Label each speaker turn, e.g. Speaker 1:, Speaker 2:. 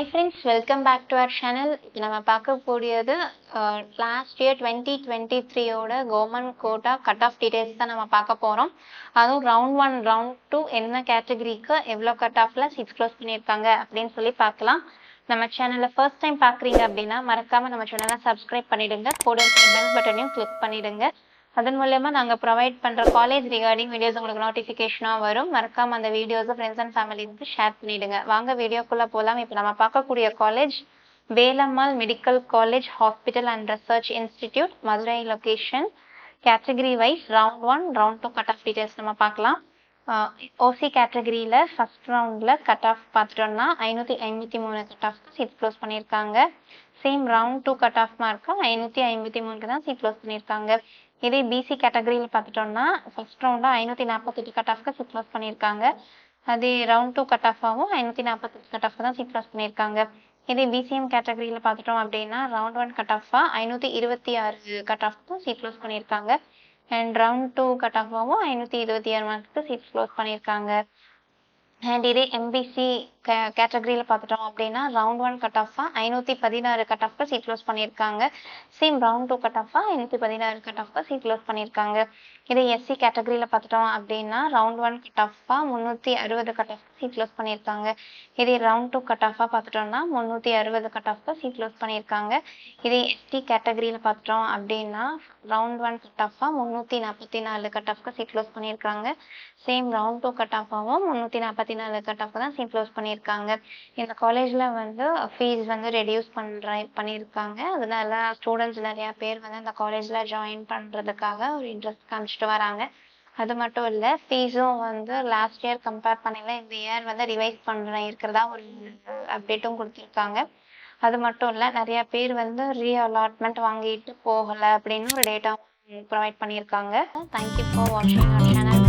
Speaker 1: Hi friends, welcome back to our channel. இப்போ நம்ம பார்க்கக்கூடியது லாஸ்ட் இயர் 2023 ஓட government quota cut off details தான் நம்ம பார்க்க போகிறோம். அதுவும் ரவுண்ட் 1 ரவுண்ட் 2 என்ன கேட்டகரிக்கு எவ்வளோ கட் ஆஃப்ல சீட்ஸ் க்ளோஸ் பண்ணியிருக்காங்க அப்படின்னு சொல்லி பார்க்கலாம். நம்ம சேனலை ஃபர்ஸ்ட் டைம் பார்க்குறீங்க அப்படின்னா மறக்காமல் நம்ம சேனலை சப்ஸ்கிரைப் பண்ணிடுங்க, கூட இருக்கிற பெல் பட்டனையும் கிளிக் பண்ணிடுங்க. அதன் மூலயமா நாங்கள் ப்ரொவைட் பண்ணுற காலேஜ் ரிகார்டிங் வீடியோஸ் உங்களுக்கு நோட்டிஃபிகேஷனாக வரும். மறக்காமல் அந்த வீடியோஸை ஃப்ரெண்ட்ஸ் அண்ட் ஃபேமிலிக்கு ஷேர் பண்ணிவிடுங்க. வாங்க வீடியோக்குள்ளே போகலாம். இப்போ நம்ம பார்க்கக்கூடிய college Velammal medical college hospital and research institute, Madurai location. Category wise round 1 round 2 cut off details நம்ம பார்க்கலாம். ஓசி கேட்டகரியில் ஃபர்ஸ்ட் ரவுண்டில் கட் ஆஃப் பார்த்துட்டோம்னா 553 கட் ஆஃப்க்கு சீட் க்ளோஸ் பண்ணியிருக்காங்க. Same round 2 cut off mark 553க்கு தான் சீட் க்ளோஸ் பண்ணியிருக்காங்க. இதே பிசி கேட்டகரியில் பார்த்துட்டோம்னா ஃபர்ஸ்ட் ரவுண்டில் 548 கட் ஆஃப்க்கு சீட் க்ளோஸ் பண்ணியிருக்காங்க. அதே ரவுண்ட் 2 கட் ஆஃபாகவும் 548 கட் ஆஃப்க்கு தான் சீட் க்ளோஸ் பண்ணியிருக்காங்க. இதே பிசிஎம் கேட்டகரியில் பார்த்துட்டோம் அப்படின்னா ரவுண்ட் 1 கட் ஆஃபாக 526 கட் ஆஃப்க்கு சீட் க்ளோஸ் பண்ணியிருக்காங்க. அண்ட் ரவுண்ட் 2 கட் ஆஃபாகவும் 526 மார்க்குக்கு சீட் க்ளோஸ் பண்ணியிருக்காங்க. அண்ட் இதே எம்பிசி கேட்டகரியில் பார்த்துட்டோம் அப்படின்னா ரவுண்ட் 1 கட் ஆஃபாக 516 கட் ஆஃப்க்கு சீட் க்ளோஸ் பண்ணியிருக்காங்க. சேம் ரவுண்ட் 2 கட் ஆஃபாக 516 கட் ஆஃப்க்கு சீட் க்ளோஸ் பண்ணியிருக்காங்க. இதே எஸ்சி கேட்டகரியில் பார்த்துட்டோம் அப்படின்னா ரவுண்ட் 1 கட் ஆஃபாக 360 கட் ஆஃப்க்கு சீட் க்ளோஸ் பண்ணியிருக்காங்க. இதே ரவுண்ட் 2 கட் ஆஃபாக பார்த்துட்டோம்னா 360 கட் ஆஃப்க்கு சீட் க்ளோஸ் பண்ணியிருக்காங்க. இதே எஸ்டி கேட்டகரியில் பார்த்துட்டோம் அப்படின்னா ரவுண்ட் 1 கட் ஆஃபாக 344 கட் ஆஃப்க்கு சீட் க்ளோஸ் பண்ணியிருக்காங்க. சேம் ரவுண்ட் 2 கட் ஆஃபாகவும் 344 கட் ஆஃப் தான் சீட் க்ளோஸ் பண்ணியிருக்காங்க. இந்த காலேஜில் வந்து ஃபீஸ் வந்து ரெடியூஸ் பண்ணியிருக்காங்க. அதனால ஸ்டூடெண்ட்ஸ் நிறையா பேர் வந்து இந்த காலேஜில் ஜாயின் பண்ணுறதுக்காக ஒரு இன்ட்ரெஸ்ட் காமிச்சிட்டு வராங்க. அது மட்டும் இல்லை, ஃபீஸும் வந்து லாஸ்ட் இயர் கம்பேர் பண்ணல இந்த இயர் வந்து ரிவைஸ் இருக்கிறதா ஒரு அப்டேட்டும் கொடுத்துருக்காங்க. அது மட்டும் இல்லை, நிறையா பேர் வந்து ரீஅலாட்மெண்ட் வாங்கிட்டு போகலை அப்படின்னு ஒரு டேட்டா ப்ரொவைட் பண்ணியிருக்காங்க. தேங்க்யூ ஃபார் வாட்சிங் அவர் சேனல்.